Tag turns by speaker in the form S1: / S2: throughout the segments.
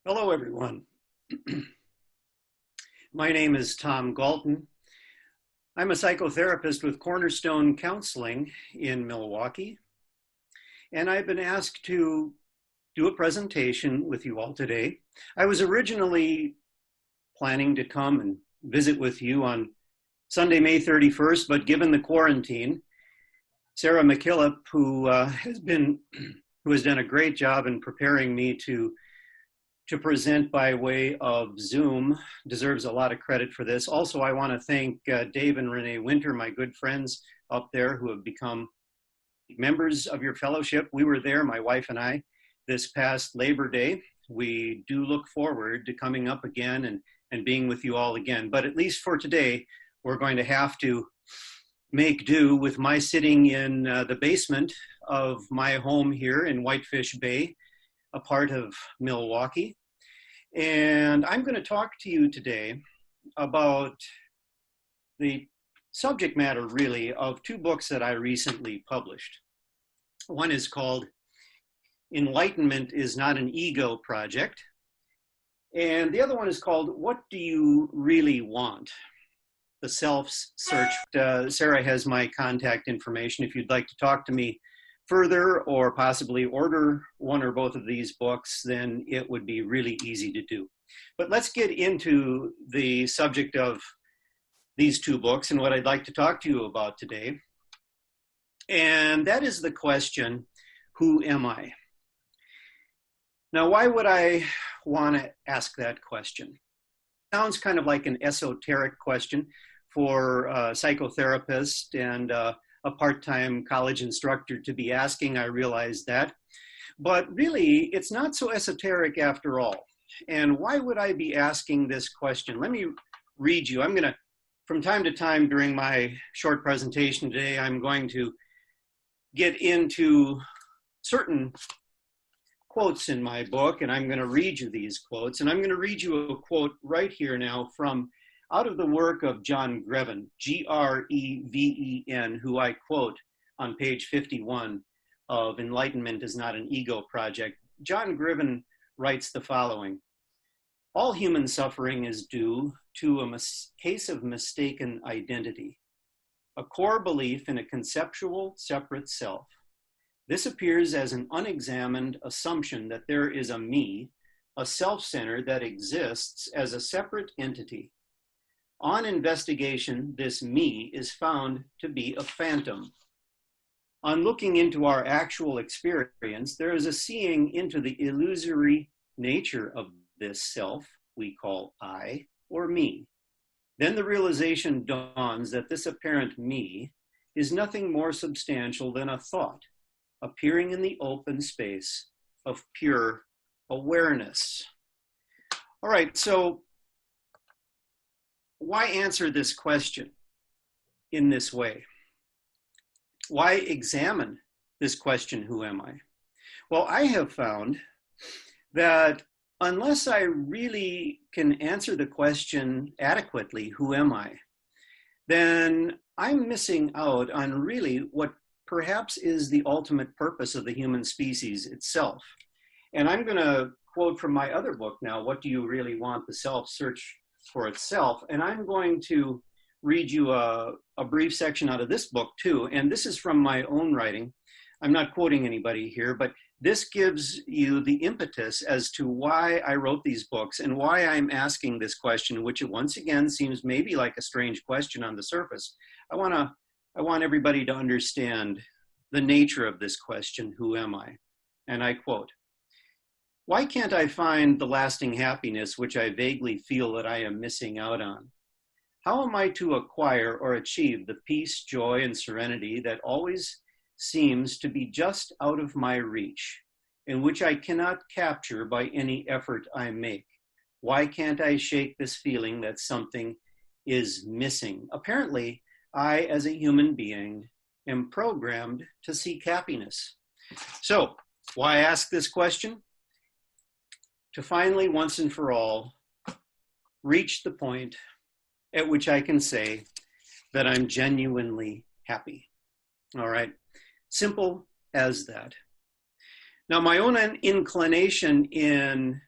S1: Hello, everyone. My name is Tom Galten. I'm a psychotherapist with Cornerstone Counseling in Milwaukee, and I've been asked to do a presentation with you all today. I was originally planning to come and visit with you on Sunday, May 31st, but given the quarantine, Sarah McKillop, who has done a great job in preparing me to present by way of Zoom, deserves a lot of credit for this. Also, I want to thank Dave and Renee Winter, my good friends up there who have become members of your fellowship. We were there, my wife and I, this past Labor Day. We do look forward to coming up again and being with you all again. But at least for today, we're going to have to make do with my sitting in the basement of my home here in Whitefish Bay, a part of Milwaukee. And I'm going to talk to you today about the subject matter, really, of two books that I recently published. One is called Enlightenment is Not an Ego Project. And the other one is called What Do You Really Want? The Self-Search. Sarah has my contact information if you'd like to talk to me further or possibly order one or both of these books, then it would be really easy to do. But let's get into the subject of these two books and what I'd like to talk to you about today. And that is the question, who am I? Now, why would I want to ask that question? Sounds kind of like an esoteric question for a psychotherapist and a part-time college instructor to be asking, I realize that. But really, it's not so esoteric after all. And why would I be asking this question? Let me read you. I'm going to, from time to time during my short presentation today, I'm going to get into certain quotes in my book, and I'm going to read you these quotes. And I'm going to read you a quote right here now from out of the work of John Greven, Greven, who I quote on page 51 of Enlightenment is Not an Ego Project. John Greven writes the following: all human suffering is due to a case of mistaken identity, a core belief in a conceptual separate self. This appears as an unexamined assumption that there is a me, a self-center that exists as a separate entity. On investigation, this me is found to be a phantom. On looking into our actual experience, there is a seeing into the illusory nature of this self we call I or me. Then the realization dawns that this apparent me is nothing more substantial than a thought appearing in the open space of pure awareness. All right, so why answer this question in this way? Why examine this question, who am I? Well, I have found that unless I really can answer the question adequately, who am I, then I'm missing out on really what perhaps is the ultimate purpose of the human species itself. And I'm going to quote from my other book now, What Do You Really Want? The Self-Search for Itself. And I'm going to read you a brief section out of this book too. And this is from my own writing. I'm not quoting anybody here, but this gives you the impetus as to why I wrote these books and why I'm asking this question, which once again seems maybe like a strange question on the surface. I want everybody to understand the nature of this question, who am I? And I quote, why can't I find the lasting happiness which I vaguely feel that I am missing out on? How am I to acquire or achieve the peace, joy, and serenity that always seems to be just out of my reach, and which I cannot capture by any effort I make? Why can't I shake this feeling that something is missing? Apparently, I, as a human being, am programmed to seek happiness. So, why ask this question? To finally, once and for all, reach the point at which I can say that I'm genuinely happy. All right, simple as that. Now, my own inclination in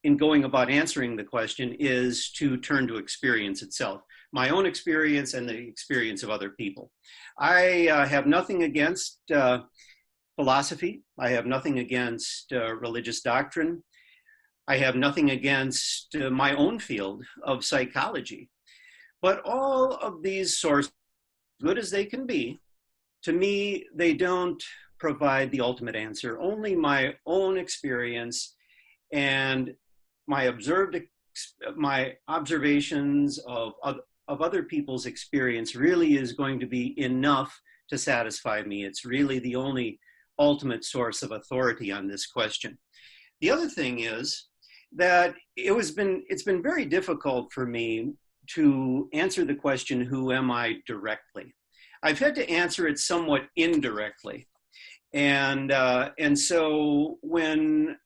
S1: in going about answering the question is to turn to experience itself, my own experience and the experience of other people. I have nothing against philosophy. I have nothing against religious doctrine. I have nothing against my own field of psychology. But all of these sources, good as they can be, to me, they don't provide the ultimate answer. Only my own experience and my observations of other people's experience really is going to be enough to satisfy me. It's really the only ultimate source of authority on this question. The other thing is that it's been very difficult for me to answer the question, who am I, directly. I've had to answer it somewhat indirectly. And so when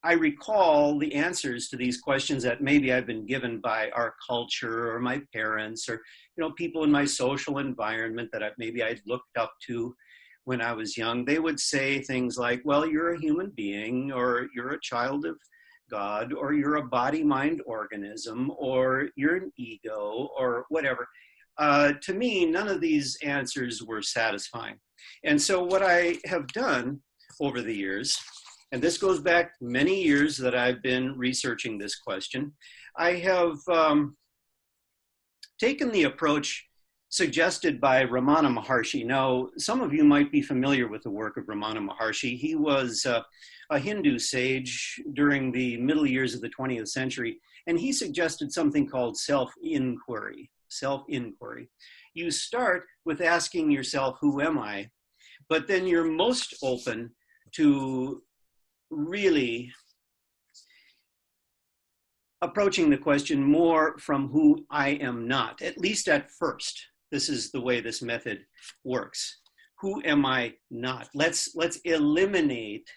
S1: I recall the answers to these questions that maybe I've been given by our culture or my parents or, people in my social environment that maybe I'd looked up to when I was young, they would say things like, well, you're a human being, or you're a child of God, or you're a body-mind organism, or you're an ego, or whatever. To me, none of these answers were satisfying. And so what I have done over the years, and this goes back many years that I've been researching this question, I have taken the approach suggested by Ramana Maharshi. Now, some of you might be familiar with the work of Ramana Maharshi. He was a Hindu sage during the middle years of the 20th century, and he suggested something called self-inquiry. Self-inquiry. You start with asking yourself, who am I? But then you're most open to really approaching the question more from who I am not, at least at first. This is the way this method works. Who am I not? Let's eliminate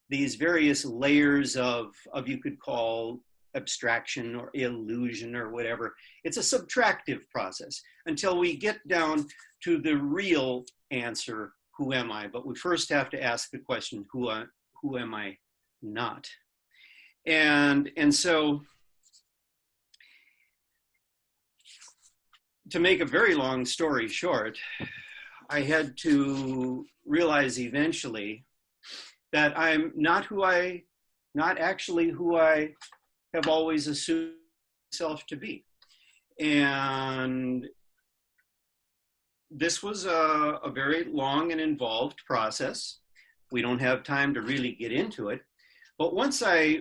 S1: these various layers of you could call abstraction or illusion or whatever. It's a subtractive process until we get down to the real answer, who am I? But we first have to ask the question, who am I not? And so, to make a very long story short, I had to realize eventually that I'm not actually who I have always assumed myself to be. And this was a very long and involved process. We don't have time to really get into it. But once I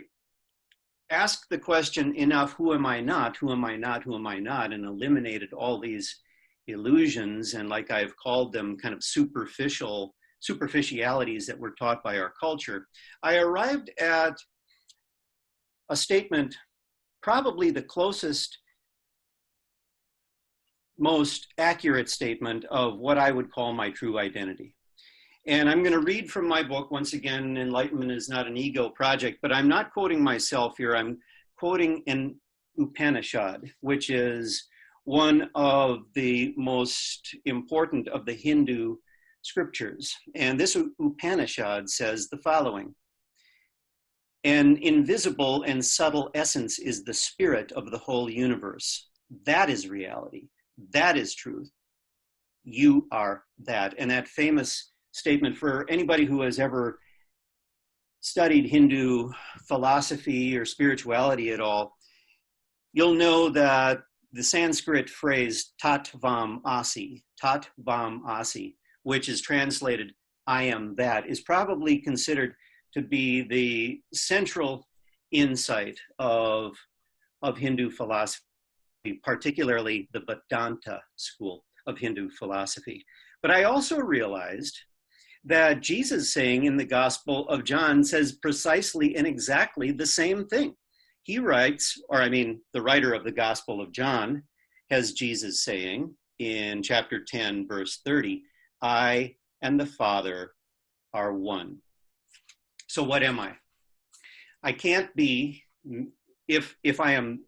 S1: asked the question enough, who am I not, who am I not, who am I not, and eliminated all these illusions and, like I've called them, kind of superficialities that were taught by our culture, I arrived at a statement, probably the closest, most accurate statement of what I would call my true identity. And I'm going to read from my book. Once again, Enlightenment is not an ego project, but I'm not quoting myself here. I'm quoting an Upanishad, which is one of the most important of the Hindu scriptures. And this Upanishad says the following: an invisible and subtle essence is the spirit of the whole universe. That is reality. That is truth. You are that. And that famous statement, for anybody who has ever studied Hindu philosophy or spirituality at all, you'll know that the Sanskrit phrase tattvam asi, which is translated I am that, is probably considered to be the central insight of Hindu philosophy, particularly the Vedanta school of Hindu philosophy. But I also realized that Jesus saying in the Gospel of John says precisely and exactly the same thing. He writes, the writer of the Gospel of John has Jesus saying in chapter 10, verse 30, I and the Father are one. So what am I? I can't be, if I am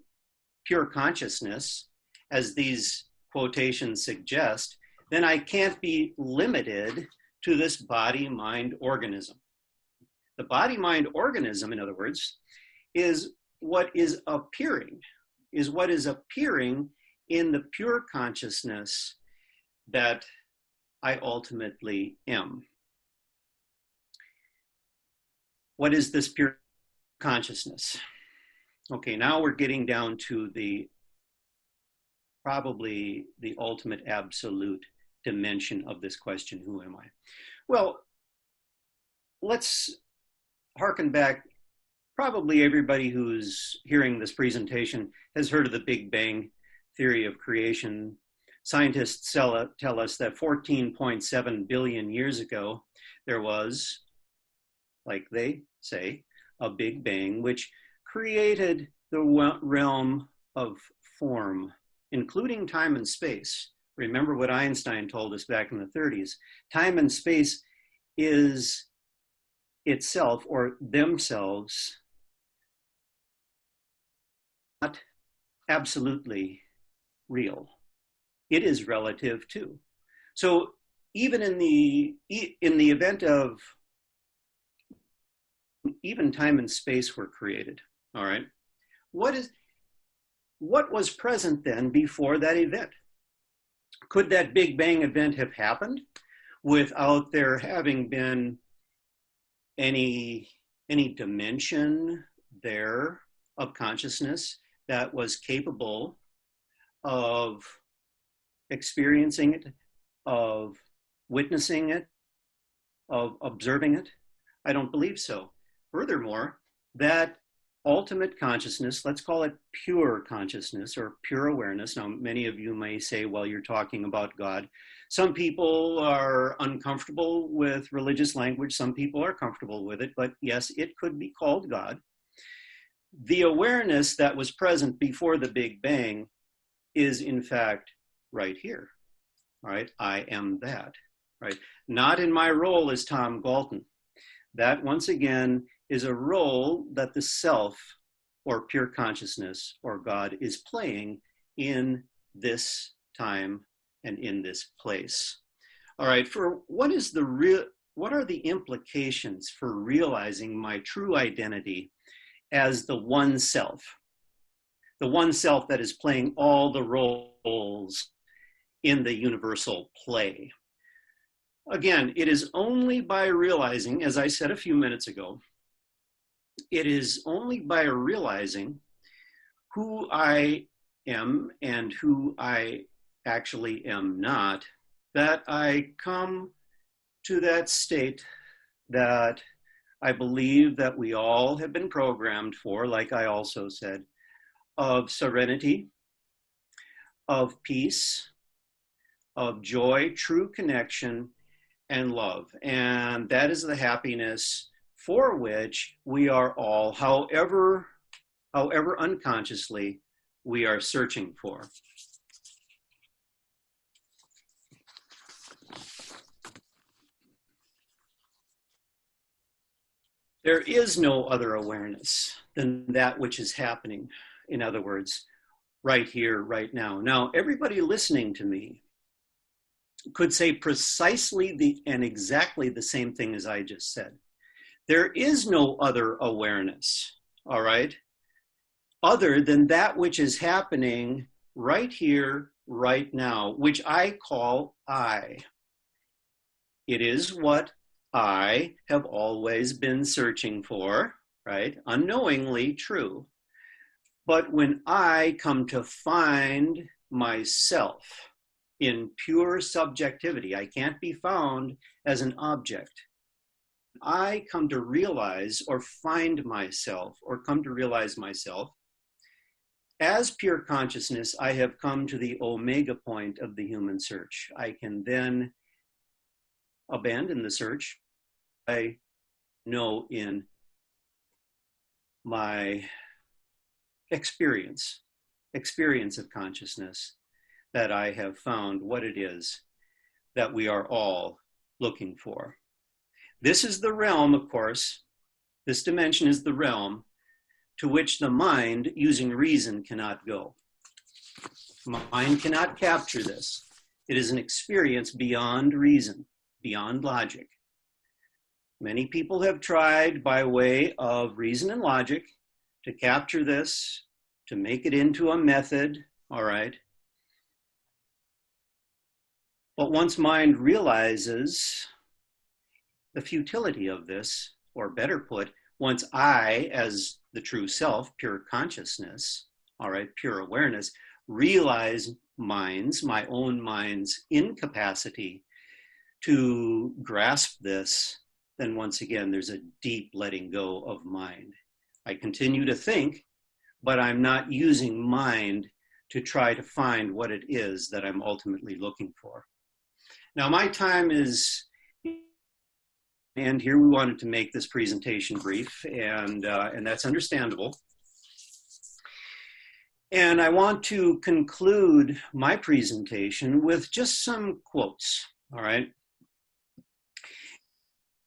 S1: pure consciousness, as these quotations suggest, then I can't be limited to this body-mind organism. The body-mind organism, in other words, is what is appearing, is what is appearing in the pure consciousness that I ultimately am. What is this pure consciousness? Okay, now we're getting down to probably the ultimate absolute dimension of this question, who am I? Well, let's harken back. Probably everybody who's hearing this presentation has heard of the Big Bang theory of creation. Scientists tell us that 14.7 billion years ago, there was, like they say, a Big Bang, which created the realm of form, including time and space. Remember what Einstein told us back in the 30s. Time and space is itself or themselves not absolutely real. It is relative too. So even in the event of even time and space were created, all right? What was present then before that event? Could that Big Bang event have happened without there having been any dimension there of consciousness that was capable of experiencing it, of witnessing it, of observing it? I don't believe so. Furthermore, that ultimate consciousness, let's call it pure consciousness or pure awareness. Now, many of you may say, well, you're talking about God. Some people are uncomfortable with religious language. Some people are comfortable with it, but yes, it could be called God. The awareness that was present before the Big Bang is in fact right here, right? I am that, right? Not in my role as Tom Galten. That, once again, is a role that the self or pure consciousness or God is playing in this time and in this place. All right, what are the implications for realizing my true identity as the one self that is playing all the roles in the universal play? Again, it is only by realizing, as I said a few minutes ago, it is only by realizing who I am and who I actually am not that I come to that state that I believe that we all have been programmed for, like I also said, of serenity, of peace, of joy, true connection, and love. And that is the happiness for which we are all, however unconsciously, we are searching for. There is no other awareness than that which is happening. In other words, right here, right now. Now, everybody listening to me could say precisely and exactly the same thing as I just said. There is no other awareness, all right, other than that which is happening right here, right now, which I call I. It is what I have always been searching for, right? Unknowingly true. But when I come to find myself in pure subjectivity, I can't be found as an object. I come to realize or find myself or come to realize myself as pure consciousness, I have come to the omega point of the human search. I can then abandon the search. I know in my experience of consciousness that I have found what it is that we are all looking for. This is the realm, of course, this dimension is the realm to which the mind, using reason, cannot go. Mind cannot capture this. It is an experience beyond reason, beyond logic. Many people have tried by way of reason and logic to capture this, to make it into a method, all right? But once mind realizes the futility of this, or better put, once I, as the true self, pure consciousness, all right, pure awareness, realize my own mind's incapacity to grasp this, then once again, there's a deep letting go of mind. I continue to think, but I'm not using mind to try to find what it is that I'm ultimately looking for. Now, my time is, and here we wanted to make this presentation brief, and that's understandable. And I want to conclude my presentation with just some quotes, all right?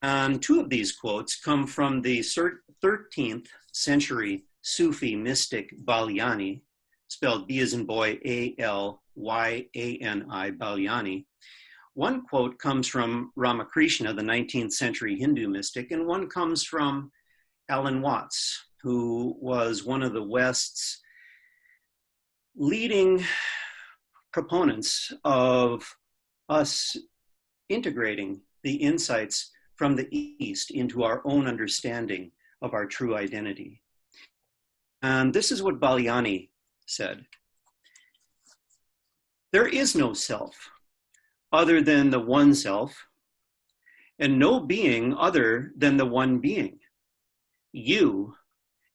S1: And two of these quotes come from the 13th century Sufi mystic Balyani, spelled B as in boy, A-L-Y-A-N-I, Balyani. One quote comes from Ramakrishna, the 19th century Hindu mystic, and one comes from Alan Watts, who was one of the West's leading proponents of us integrating the insights from the East into our own understanding of our true identity. And this is what Balyani said. There is no self other than the one self, and no being other than the one being. You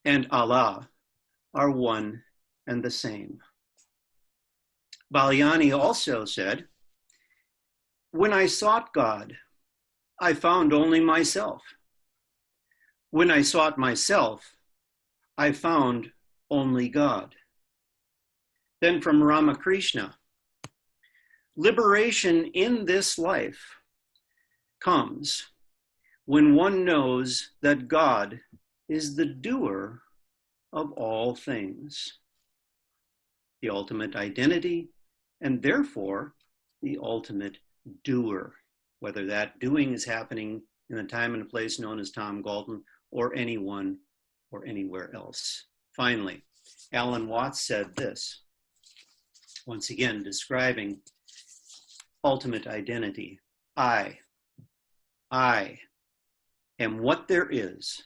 S1: and Allah are one and the same. Balyani also said, when I sought God, I found only myself. When I sought myself, I found only God. Then from Ramakrishna, liberation in this life comes when one knows that God is the doer of all things, the ultimate identity, and therefore the ultimate doer, whether that doing is happening in the time and a place known as Tom Galten or anyone or anywhere else. Finally, Alan Watts said this, once again describing ultimate identity. I am what there is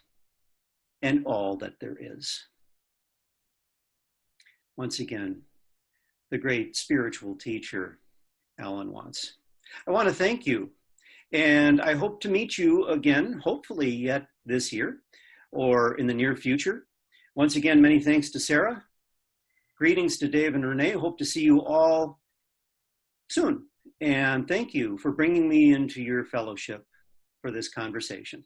S1: and all that there is. Once again, the great spiritual teacher, Alan Watts. I want to thank you, and I hope to meet you again, hopefully yet this year or in the near future. Once again, many thanks to Sarah. Greetings to Dave and Renee. Hope to see you all soon. And thank you for bringing me into your fellowship for this conversation.